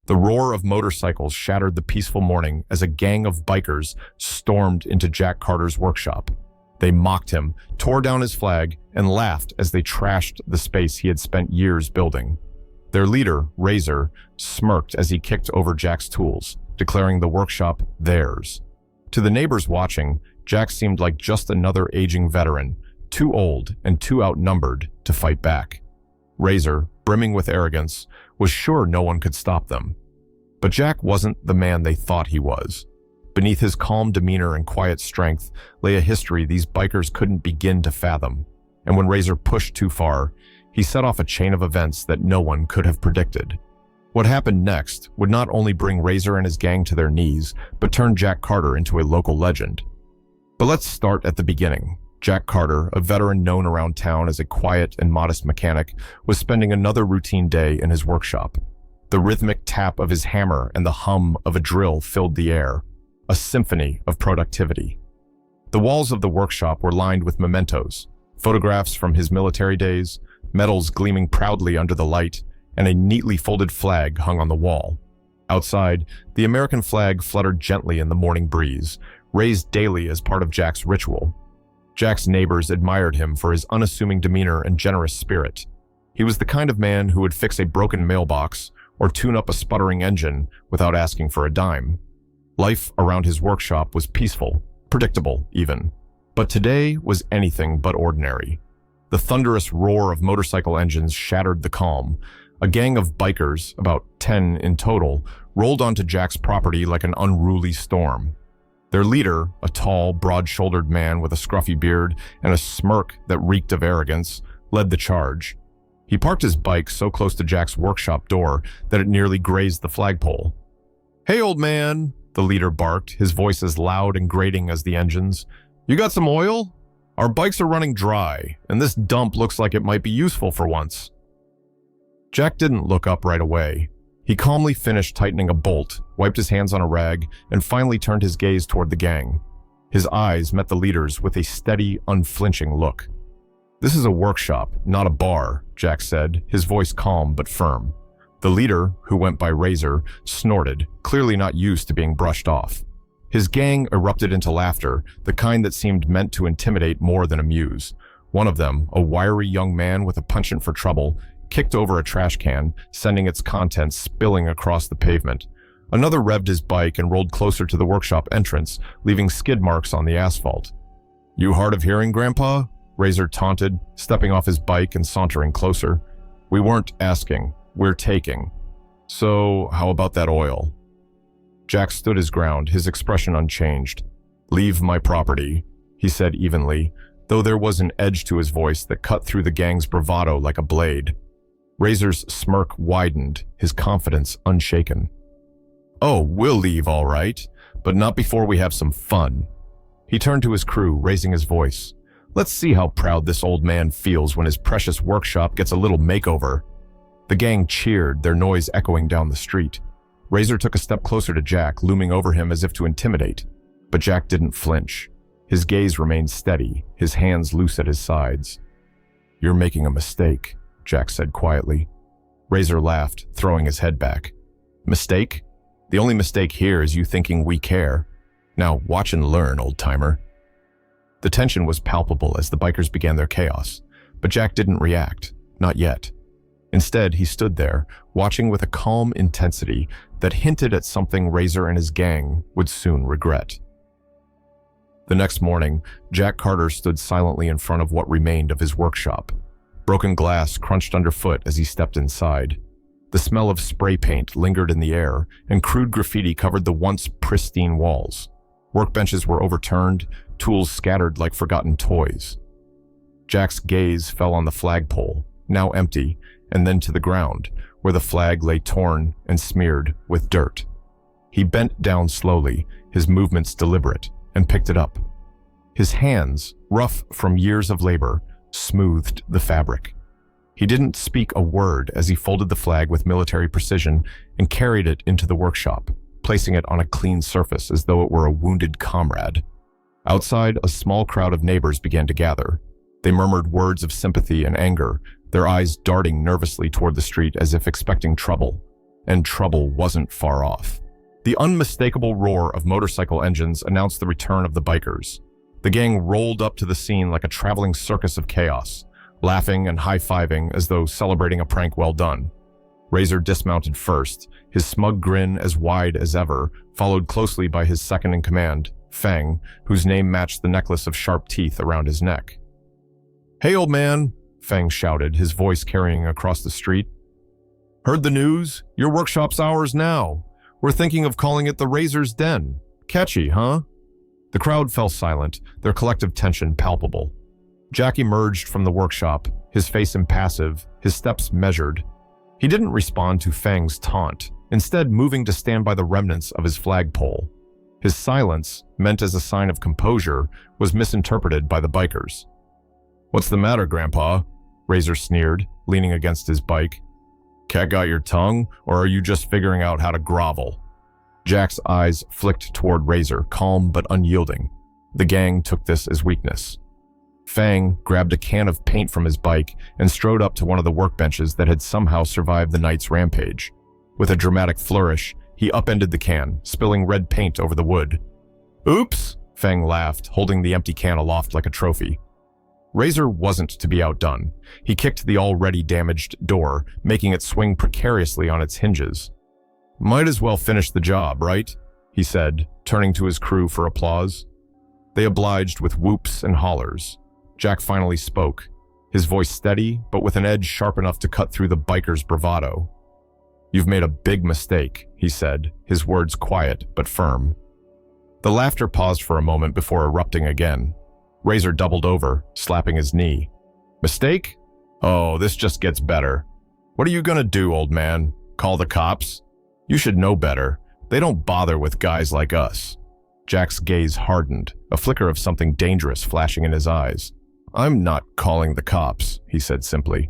The roar of motorcycles shattered the peaceful morning as a gang of bikers stormed into Jack Carter's workshop. They mocked him, tore down his flag, and laughed as they trashed the space he had spent years building. Their leader, Razor, smirked as he kicked over Jack's tools, declaring the workshop theirs. To the neighbors watching, Jack seemed like just another aging veteran, too old and too outnumbered to fight back. Razor, brimming with arrogance, was sure no one could stop them. But Jack wasn't the man they thought he was. Beneath his calm demeanor and quiet strength lay a history these bikers couldn't begin to fathom. And when Razor pushed too far, he set off a chain of events that no one could have predicted. What happened next would not only bring Razor and his gang to their knees, but turn Jack Carter into a local legend. But let's start at the beginning. Jack Carter, a veteran known around town as a quiet and modest mechanic, was spending another routine day in his workshop. The rhythmic tap of his hammer and the hum of a drill filled the air, a symphony of productivity. The walls of the workshop were lined with mementos, photographs from his military days, medals gleaming proudly under the light, and a neatly folded flag hung on the wall. Outside, the American flag fluttered gently in the morning breeze, raised daily as part of Jack's ritual. Jack's neighbors admired him for his unassuming demeanor and generous spirit. He was the kind of man who would fix a broken mailbox or tune up a sputtering engine without asking for a dime. Life around his workshop was peaceful, predictable even. But today was anything but ordinary. The thunderous roar of motorcycle engines shattered the calm. A gang of bikers, about 10 in total, rolled onto Jack's property like an unruly storm. Their leader, a tall, broad-shouldered man with a scruffy beard and a smirk that reeked of arrogance, led the charge. He parked his bike so close to Jack's workshop door that it nearly grazed the flagpole. "Hey, old man," the leader barked, his voice as loud and grating as the engines. "You got some oil? Our bikes are running dry, and this dump looks like it might be useful for once." Jack didn't look up right away. He calmly finished tightening a bolt, wiped his hands on a rag, and finally turned his gaze toward the gang. His eyes met the leader's with a steady, unflinching look. "This is a workshop, not a bar," Jack said, his voice calm but firm. The leader, who went by Razor, snorted, clearly not used to being brushed off. His gang erupted into laughter, the kind that seemed meant to intimidate more than amuse. One of them, a wiry young man with a penchant for trouble, kicked over a trash can, sending its contents spilling across the pavement. Another revved his bike and rolled closer to the workshop entrance, leaving skid marks on the asphalt. "You hard of hearing, Grandpa?" Razor taunted, stepping off his bike and sauntering closer. "We weren't asking, we're taking. So, how about that oil?" Jack stood his ground, his expression unchanged. "Leave my property," he said evenly, though there was an edge to his voice that cut through the gang's bravado like a blade. Razor's smirk widened, his confidence unshaken. "Oh, we'll leave all right, but not before we have some fun." He turned to his crew, raising his voice. "Let's see how proud this old man feels when his precious workshop gets a little makeover." The gang cheered, their noise echoing down the street. Razor took a step closer to Jack, looming over him as if to intimidate. But Jack didn't flinch. His gaze remained steady, his hands loose at his sides. "You're making a mistake," Jack said quietly. Razor laughed, throwing his head back. "Mistake? The only mistake here is you thinking we care. Now watch and learn, old-timer." The tension was palpable as the bikers began their chaos, but Jack didn't react, not yet. Instead, he stood there, watching with a calm intensity that hinted at something Razor and his gang would soon regret. The next morning, Jack Carter stood silently in front of what remained of his workshop. Broken glass crunched underfoot as he stepped inside. The smell of spray paint lingered in the air, and crude graffiti covered the once pristine walls. Workbenches were overturned, tools scattered like forgotten toys. Jack's gaze fell on the flagpole, now empty, and then to the ground, where the flag lay torn and smeared with dirt. He bent down slowly, his movements deliberate, and picked it up. His hands, rough from years of labor, smoothed the fabric. He didn't speak a word as he folded the flag with military precision and carried it into the workshop, placing it on a clean surface as though it were a wounded comrade. Outside, a small crowd of neighbors began to gather. They murmured words of sympathy and anger, their eyes darting nervously toward the street as if expecting trouble. and trouble wasn't far off. The unmistakable roar of motorcycle engines announced the return of the bikers. The gang rolled up to the scene like a traveling circus of chaos, laughing and high-fiving as though celebrating a prank well done. Razor dismounted first, his smug grin as wide as ever, followed closely by his second-in-command, Feng, whose name matched the necklace of sharp teeth around his neck. "Hey, old man," Feng shouted, his voice carrying across the street. "Heard the news? Your workshop's ours now. We're thinking of calling it the Razor's Den. Catchy, huh?" The crowd fell silent, their collective tension palpable. Jack emerged from the workshop, his face impassive, his steps measured. He didn't respond to Feng's taunt, instead moving to stand by the remnants of his flagpole. His silence, meant as a sign of composure, was misinterpreted by the bikers. "What's the matter, Grandpa?" Razor sneered, leaning against his bike. "Cat got your tongue, or are you just figuring out how to grovel?" Jack's eyes flicked toward Razor, calm but unyielding. The gang took this as weakness. Feng grabbed a can of paint from his bike and strode up to one of the workbenches that had somehow survived the night's rampage. With a dramatic flourish, he upended the can, spilling red paint over the wood. "Oops!" Feng laughed, holding the empty can aloft like a trophy. Razor wasn't to be outdone. He kicked the already damaged door, making it swing precariously on its hinges. "Might as well finish the job, right?" he said, turning to his crew for applause. They obliged with whoops and hollers. Jack finally spoke, his voice steady, but with an edge sharp enough to cut through the biker's bravado. "You've made a big mistake," he said, his words quiet but firm. The laughter paused for a moment before erupting again. Razor doubled over, slapping his knee. "Mistake? Oh, this just gets better. What are you gonna do, old man? Call the cops? You should know better. They don't bother with guys like us." Jack's gaze hardened, a flicker of something dangerous flashing in his eyes. "I'm not calling the cops," he said simply.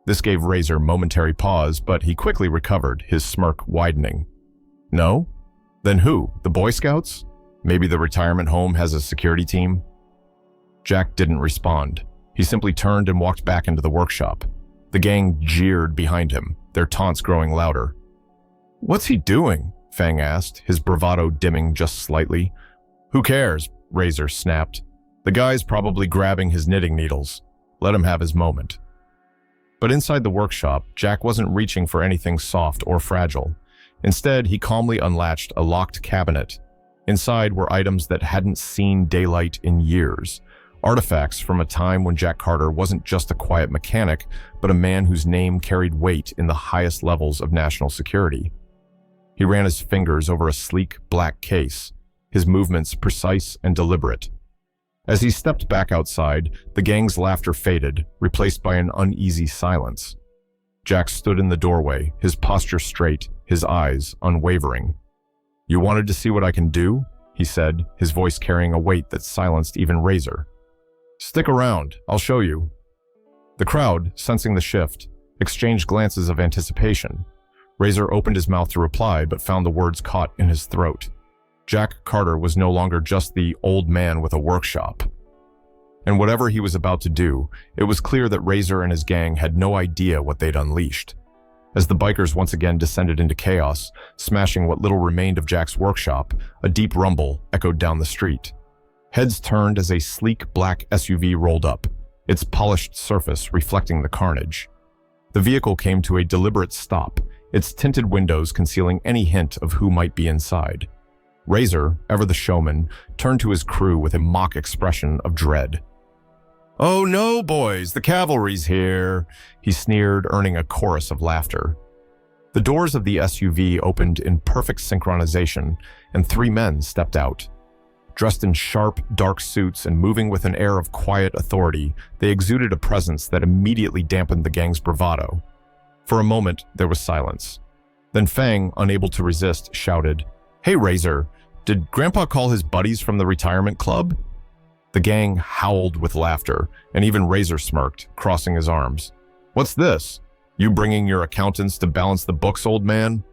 This gave Razor momentary pause, but he quickly recovered, his smirk widening. "No? Then who? The Boy Scouts? Maybe the retirement home has a security team?" Jack didn't respond. He simply turned and walked back into the workshop. The gang jeered behind him, their taunts growing louder. "What's he doing?" Feng asked, his bravado dimming just slightly. "Who cares?" Razor snapped. "The guy's probably grabbing his knitting needles. Let him have his moment." But inside the workshop, Jack wasn't reaching for anything soft or fragile. Instead, he calmly unlatched a locked cabinet. Inside were items that hadn't seen daylight in years. Artifacts from a time when Jack Carter wasn't just a quiet mechanic, but a man whose name carried weight in the highest levels of national security. He ran his fingers over a sleek, black case, his movements precise and deliberate. As he stepped back outside, the gang's laughter faded, replaced by an uneasy silence. Jack stood in the doorway, his posture straight, his eyes unwavering. "You wanted to see what I can do?" he said, his voice carrying a weight that silenced even Razor. "Stick around, I'll show you." The crowd, sensing the shift, exchanged glances of anticipation. Razor opened his mouth to reply, but found the words caught in his throat. Jack Carter was no longer just the old man with a workshop. And whatever he was about to do, it was clear that Razor and his gang had no idea what they'd unleashed. As the bikers once again descended into chaos, smashing what little remained of Jack's workshop, a deep rumble echoed down the street. Heads turned as a sleek black SUV rolled up, its polished surface reflecting the carnage. The vehicle came to a deliberate stop, its tinted windows concealing any hint of who might be inside. Razor, ever the showman, turned to his crew with a mock expression of dread. "Oh no, boys, the cavalry's here," he sneered, earning a chorus of laughter. The doors of the SUV opened in perfect synchronization, and 3 men stepped out. Dressed in sharp, dark suits and moving with an air of quiet authority, they exuded a presence that immediately dampened the gang's bravado. For a moment, there was silence. Then Feng, unable to resist, shouted, "Hey, Razor, did Grandpa call his buddies from the retirement club?" The gang howled with laughter, and even Razor smirked, crossing his arms. "What's this? You bringing your accountants to balance the books, old man?"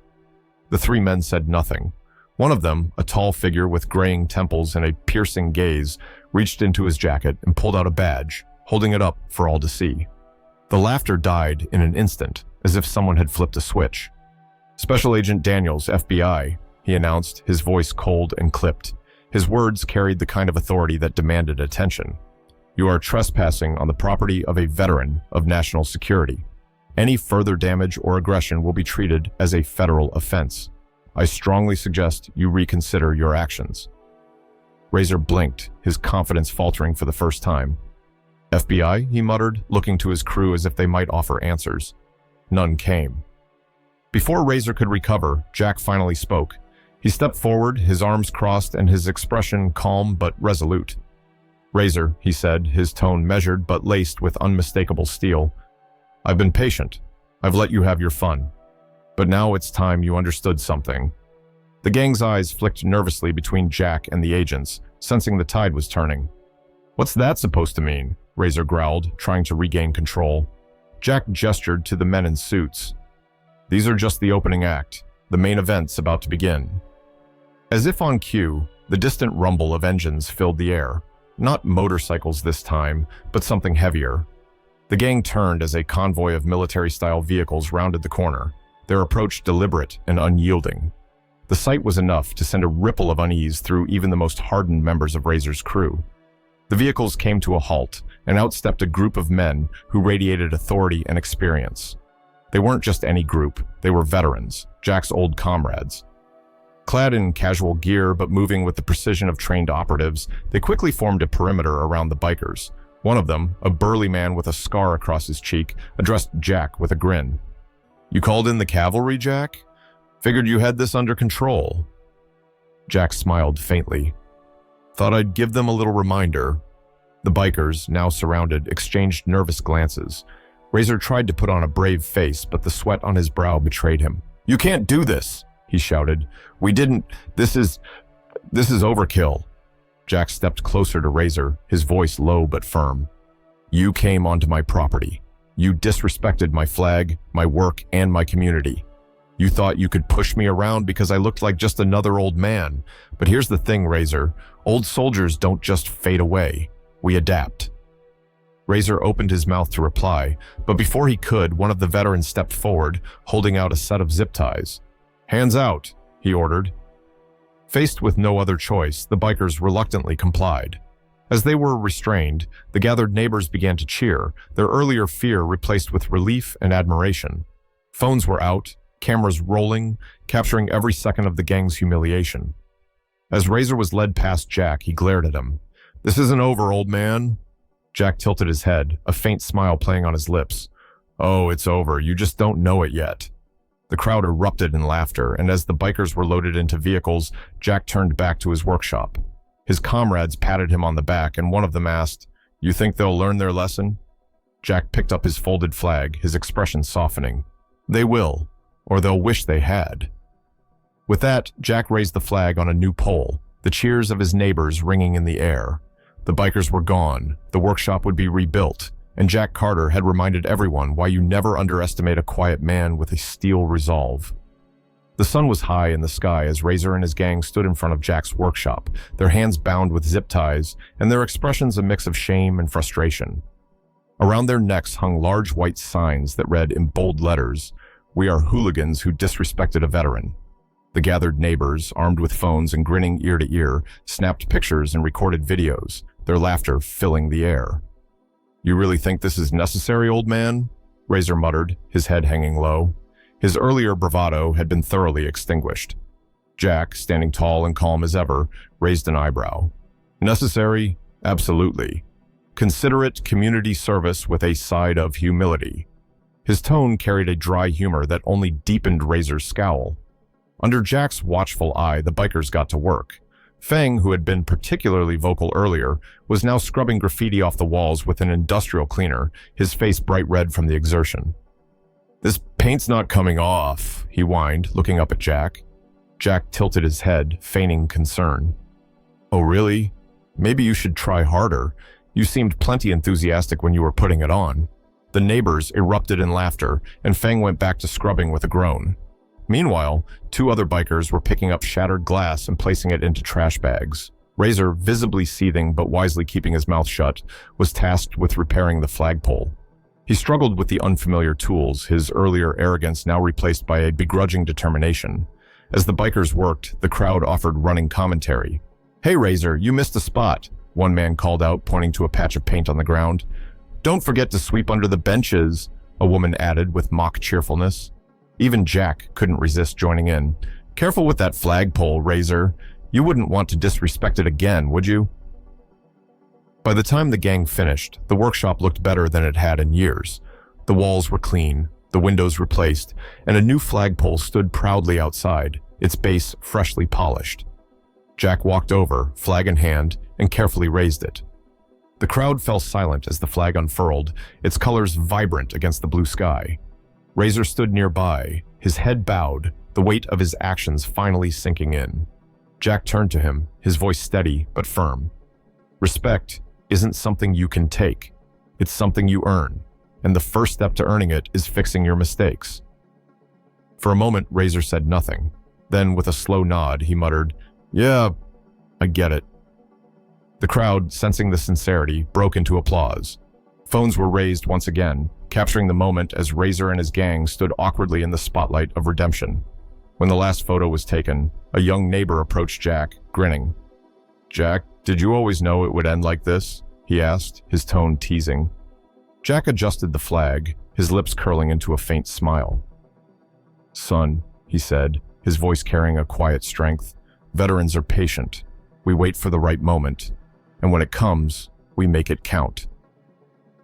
The 3 men said nothing. One of them, a tall figure with graying temples and a piercing gaze, reached into his jacket and pulled out a badge, holding it up for all to see. The laughter died in an instant, as if someone had flipped a switch. "Special Agent Daniels, FBI," he announced, his voice cold and clipped. His words carried the kind of authority that demanded attention. "You are trespassing on the property of a veteran of national security. Any further damage or aggression will be treated as a federal offense. I strongly suggest you reconsider your actions." Razor blinked, his confidence faltering for the first time. "FBI?" he muttered, looking to his crew as if they might offer answers. None came. Before Razor could recover, Jack finally spoke. He stepped forward, his arms crossed and his expression calm but resolute. "Razor," he said, his tone measured but laced with unmistakable steel. "I've been patient. I've let you have your fun. But now it's time you understood something." The gang's eyes flicked nervously between Jack and the agents, sensing the tide was turning. "What's that supposed to mean?" Razor growled, trying to regain control. Jack gestured to the men in suits. "These are just the opening act. The main event's about to begin." As if on cue, the distant rumble of engines filled the air. Not motorcycles this time, but something heavier. The gang turned as a convoy of military-style vehicles rounded the corner, their approach deliberate and unyielding. The sight was enough to send a ripple of unease through even the most hardened members of Razor's crew. The vehicles came to a halt, and out stepped a group of men who radiated authority and experience. They weren't just any group, they were veterans, Jack's old comrades. Clad in casual gear but moving with the precision of trained operatives, they quickly formed a perimeter around the bikers. One of them, a burly man with a scar across his cheek, addressed Jack with a grin. "You called in the cavalry, Jack? Figured you had this under control." Jack smiled faintly. "Thought I'd give them a little reminder." The bikers, now surrounded, exchanged nervous glances. Razor tried to put on a brave face, but the sweat on his brow betrayed him. "You can't do this," he shouted. "We didn't. This is overkill." Jack stepped closer to Razor, his voice low but firm. "You came onto my property. You disrespected my flag, my work, and my community. You thought you could push me around because I looked like just another old man. But here's the thing, Razor. Old soldiers don't just fade away. We adapt." Razor opened his mouth to reply, but before he could, one of the veterans stepped forward, holding out a set of zip ties. "Hands out," he ordered. Faced with no other choice, the bikers reluctantly complied. As they were restrained, the gathered neighbors began to cheer, their earlier fear replaced with relief and admiration. Phones were out, cameras rolling, capturing every second of the gang's humiliation. As Razor was led past Jack, he glared at him. "This isn't over, old man." Jack tilted his head, a faint smile playing on his lips. "Oh, it's over. You just don't know it yet." The crowd erupted in laughter, and as the bikers were loaded into vehicles, Jack turned back to his workshop. His comrades patted him on the back, and one of them asked, "You think they'll learn their lesson?" Jack picked up his folded flag, his expression softening. "They will, or they'll wish they had." With that, Jack raised the flag on a new pole, the cheers of his neighbors ringing in the air. The bikers were gone, the workshop would be rebuilt, and Jack Carter had reminded everyone why you never underestimate a quiet man with a steel resolve. The sun was high in the sky as Razor and his gang stood in front of Jack's workshop, their hands bound with zip ties, and their expressions a mix of shame and frustration. Around their necks hung large white signs that read in bold letters, "We are hooligans who disrespected a veteran." The gathered neighbors, armed with phones and grinning ear to ear, snapped pictures and recorded videos, their laughter filling the air. "You really think this is necessary, old man?" Razor muttered, his head hanging low. His earlier bravado had been thoroughly extinguished. Jack, standing tall and calm as ever, raised an eyebrow. "Necessary? Absolutely. Considerate community service with a side of humility." His tone carried a dry humor that only deepened Razor's scowl. Under Jack's watchful eye, the bikers got to work. Fang, who had been particularly vocal earlier, was now scrubbing graffiti off the walls with an industrial cleaner, his face bright red from the exertion. "This paint's not coming off," he whined, looking up at Jack. Jack tilted his head, feigning concern. "Oh, really? Maybe you should try harder. You seemed plenty enthusiastic when you were putting it on." The neighbors erupted in laughter, and Fang went back to scrubbing with a groan. Meanwhile, two other bikers were picking up shattered glass and placing it into trash bags. Razor, visibly seething but wisely keeping his mouth shut, was tasked with repairing the flagpole. He struggled with the unfamiliar tools, his earlier arrogance now replaced by a begrudging determination. As the bikers worked, the crowd offered running commentary. "Hey, Razor, you missed a spot," one man called out, pointing to a patch of paint on the ground. "Don't forget to sweep under the benches," a woman added with mock cheerfulness. Even Jack couldn't resist joining in. "Careful with that flagpole, Razor. You wouldn't want to disrespect it again, would you?" By the time the gang finished, the workshop looked better than it had in years. The walls were clean, the windows replaced, and a new flagpole stood proudly outside, its base freshly polished. Jack walked over, flag in hand, and carefully raised it. The crowd fell silent as the flag unfurled, its colors vibrant against the blue sky. Razor stood nearby, his head bowed, the weight of his actions finally sinking in. Jack turned to him, his voice steady but firm. "Respect isn't something you can take. It's something you earn, and the first step to earning it is fixing your mistakes." For a moment, Razor said nothing. Then, with a slow nod, he muttered, "Yeah, I get it." The crowd, sensing the sincerity, broke into applause. Phones were raised once again, capturing the moment as Razor and his gang stood awkwardly in the spotlight of redemption. When the last photo was taken, a young neighbor approached Jack, grinning. "Jack, did you always know it would end like this?" he asked, his tone teasing. Jack adjusted the flag, his lips curling into a faint smile. "Son," he said, his voice carrying a quiet strength, "veterans are patient. We wait for the right moment, and when it comes, we make it count."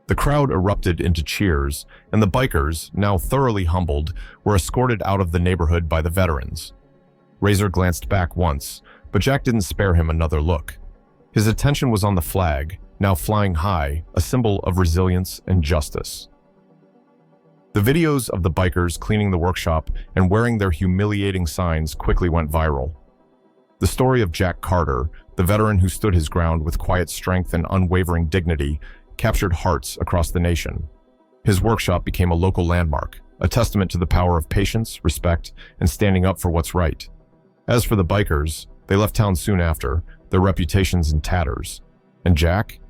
The crowd erupted into cheers, and the bikers, now thoroughly humbled, were escorted out of the neighborhood by the veterans. Razor glanced back once, but Jack didn't spare him another look. His attention was on the flag, now flying high, a symbol of resilience and justice. The videos of the bikers cleaning the workshop and wearing their humiliating signs quickly went viral. The story of Jack Carter, the veteran who stood his ground with quiet strength and unwavering dignity, captured hearts across the nation. His workshop became a local landmark, a testament to the power of patience, respect, and standing up for what's right. As for the bikers, they left town soon after, their reputations in tatters. And Jack?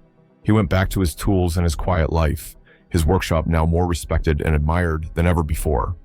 He went back to his tools and his quiet life, his workshop now more respected and admired than ever before.